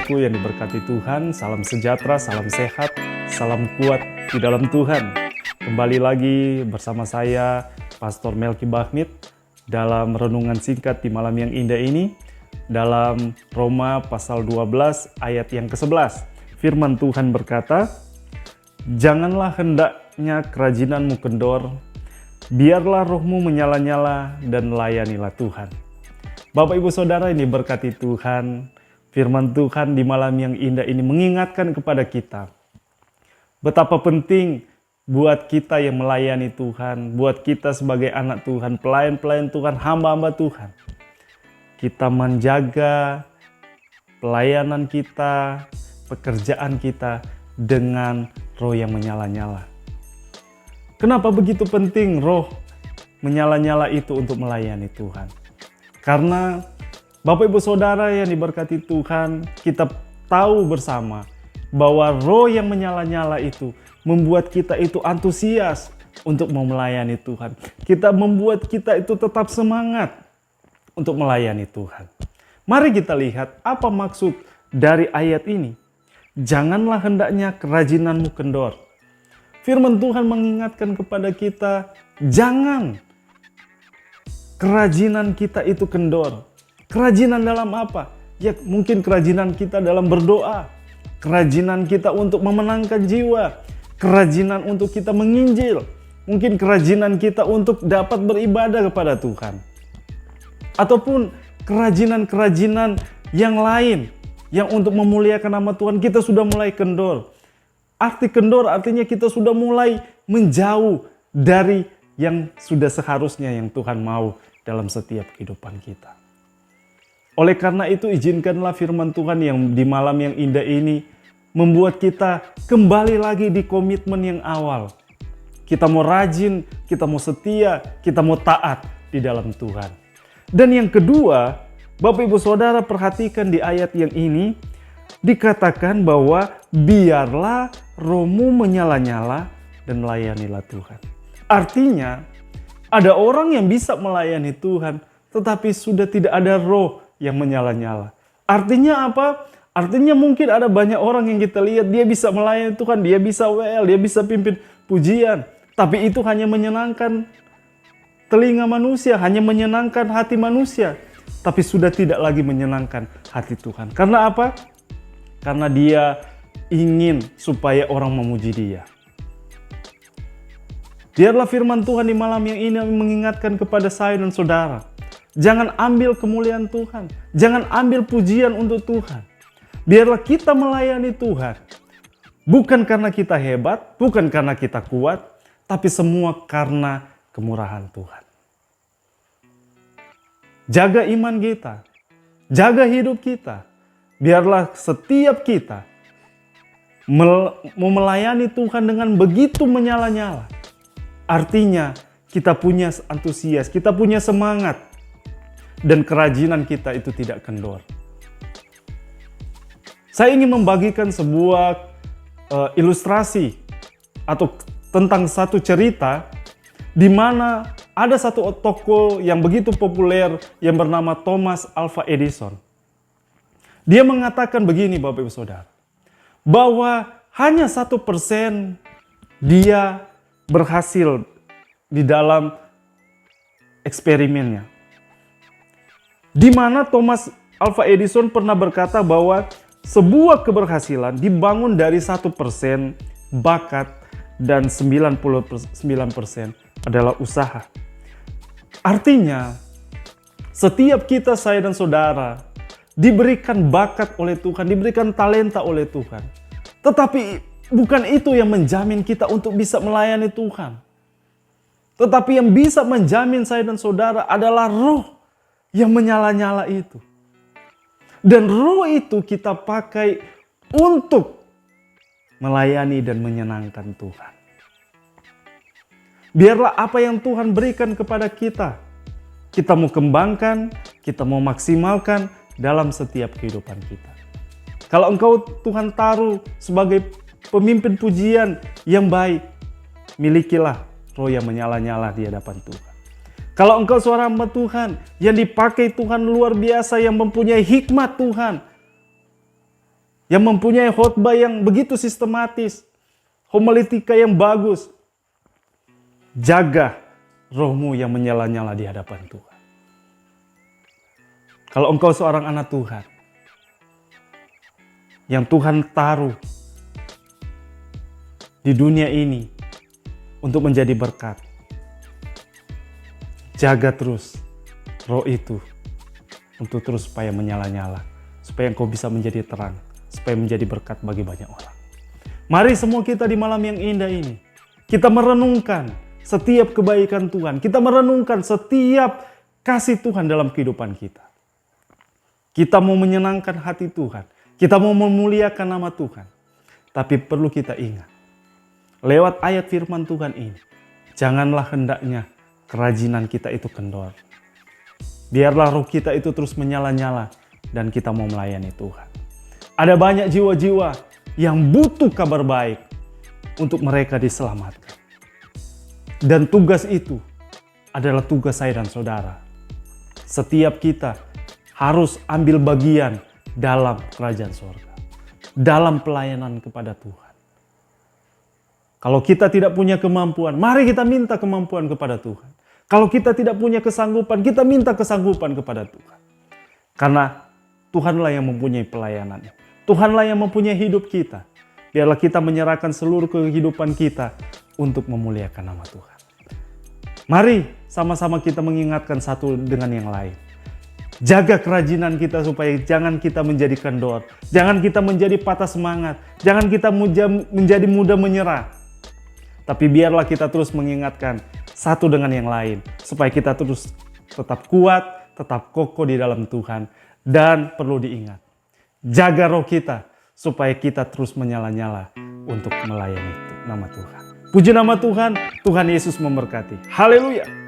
saudaraku yang diberkati Tuhan, salam sejahtera, salam sehat, salam kuat di dalam Tuhan. Kembali lagi bersama saya, Pastor Melki Bahmid, dalam renungan singkat di malam yang indah ini, dalam Roma pasal 12 ayat yang ke-11. Firman Tuhan berkata, "Janganlah hendaknya kerajinanmu kendor, biarlah rohmu menyala-nyala dan layanilah Tuhan." Bapak Ibu Saudara ini berkati Tuhan, firman Tuhan di malam yang indah ini mengingatkan kepada kita betapa penting buat kita yang melayani Tuhan, buat kita sebagai anak Tuhan, pelayan-pelayan Tuhan, hamba-hamba Tuhan. Kita menjaga pelayanan kita, pekerjaan kita dengan roh yang menyala-nyala. Kenapa begitu penting roh menyala-nyala itu untuk melayani Tuhan? Karena Bapak Ibu Saudara yang diberkati Tuhan, kita tahu bersama bahwa roh yang menyala-nyala itu membuat kita itu antusias untuk mau melayani Tuhan. Membuat kita itu tetap semangat untuk melayani Tuhan. Mari kita lihat apa maksud dari ayat ini. Janganlah hendaknya kerajinanmu kendor. Firman Tuhan mengingatkan kepada kita, jangan kerajinan kita itu kendor. Kerajinan dalam apa? Ya mungkin kerajinan kita dalam berdoa. Kerajinan kita untuk memenangkan jiwa. Kerajinan untuk kita menginjil. Mungkin kerajinan kita untuk dapat beribadah kepada Tuhan. Ataupun kerajinan-kerajinan yang lain yang untuk memuliakan nama Tuhan kita sudah mulai kendor. Arti kendor artinya kita sudah mulai menjauh dari yang sudah seharusnya yang Tuhan mau dalam setiap kehidupan kita. Oleh karena itu izinkanlah firman Tuhan yang di malam yang indah ini membuat kita kembali lagi di komitmen yang awal. Kita mau rajin, kita mau setia, kita mau taat di dalam Tuhan. Dan yang kedua, Bapak Ibu Saudara perhatikan di ayat yang ini, dikatakan bahwa biarlah rohmu menyala-nyala dan layanilah Tuhan. Artinya, ada orang yang bisa melayani Tuhan, tetapi sudah tidak ada roh yang menyala-nyala. Artinya apa? Artinya mungkin ada banyak orang yang kita lihat, dia bisa melayani Tuhan, dia bisa WL, dia bisa pimpin pujian. Tapi itu hanya menyenangkan telinga manusia, hanya menyenangkan hati manusia. Tapi sudah tidak lagi menyenangkan hati Tuhan. Karena apa? Karena dia ingin supaya orang memuji dia. Biarlah firman Tuhan di malam yang ini mengingatkan kepada saya dan saudara. Jangan ambil kemuliaan Tuhan. Jangan ambil pujian untuk Tuhan. Biarlah kita melayani Tuhan. Bukan karena kita hebat, bukan karena kita kuat, tapi semua karena kemurahan Tuhan. Jaga iman kita. Jaga hidup kita. Biarlah setiap kita melayani Tuhan dengan begitu menyala-nyala. Artinya kita punya antusias, kita punya semangat. Dan kerajinan kita itu tidak kendor. Saya ingin membagikan sebuah ilustrasi atau tentang satu cerita di mana ada satu tokoh yang begitu populer yang bernama Thomas Alva Edison. Dia mengatakan begini Bapak Ibu Saudara, bahwa hanya 1% dia berhasil di dalam eksperimennya. Di mana Thomas Alva Edison pernah berkata bahwa sebuah keberhasilan dibangun dari 1% bakat dan 99% adalah usaha. Artinya, setiap kita, saya dan saudara, diberikan bakat oleh Tuhan, diberikan talenta oleh Tuhan. Tetapi bukan itu yang menjamin kita untuk bisa melayani Tuhan. Tetapi yang bisa menjamin saya dan saudara adalah roh yang menyala-nyala itu. Dan roh itu kita pakai untuk melayani dan menyenangkan Tuhan. Biarlah apa yang Tuhan berikan kepada kita, kita mau kembangkan, kita mau maksimalkan dalam setiap kehidupan kita. Kalau engkau Tuhan taruh sebagai pemimpin pujian yang baik, milikilah roh yang menyala-nyala di hadapan Tuhan. Kalau engkau seorang hamba Tuhan yang dipakai Tuhan luar biasa, yang mempunyai hikmat Tuhan, yang mempunyai khotbah yang begitu sistematis, homiletika yang bagus. Jaga rohmu yang menyala-nyala di hadapan Tuhan. Kalau engkau seorang anak Tuhan, yang Tuhan taruh di dunia ini untuk menjadi berkat, jaga terus roh itu untuk terus supaya menyala-nyala, supaya engkau bisa menjadi terang, supaya menjadi berkat bagi banyak orang. Mari semua kita di malam yang indah ini, kita merenungkan setiap kebaikan Tuhan, kita merenungkan setiap kasih Tuhan dalam kehidupan kita. Kita mau menyenangkan hati Tuhan, kita mau memuliakan nama Tuhan. Tapi perlu kita ingat, lewat ayat firman Tuhan ini, janganlah hendaknya kerajinan kita itu kendor. Biarlah roh kita itu terus menyala-nyala dan kita mau melayani Tuhan. Ada banyak jiwa-jiwa yang butuh kabar baik untuk mereka diselamatkan. Dan tugas itu adalah tugas saya dan saudara. Setiap kita harus ambil bagian dalam kerajaan surga, dalam pelayanan kepada Tuhan. Kalau kita tidak punya kemampuan, mari kita minta kemampuan kepada Tuhan. Kalau kita tidak punya kesanggupan, kita minta kesanggupan kepada Tuhan. Karena Tuhanlah yang mempunyai pelayanan. Tuhanlah yang mempunyai hidup kita. Biarlah kita menyerahkan seluruh kehidupan kita untuk memuliakan nama Tuhan. Mari sama-sama kita mengingatkan satu dengan yang lain. Jaga kerajinan kita supaya jangan kita menjadi kendor. Jangan kita menjadi patah semangat. Jangan kita menjadi mudah menyerah. Tapi biarlah kita terus mengingatkan satu dengan yang lain. Supaya kita terus tetap kuat, tetap kokoh di dalam Tuhan. Dan perlu diingat, jaga roh kita supaya kita terus menyala-nyala untuk melayani nama Tuhan. Puji nama Tuhan, Tuhan Yesus memberkati. Haleluya.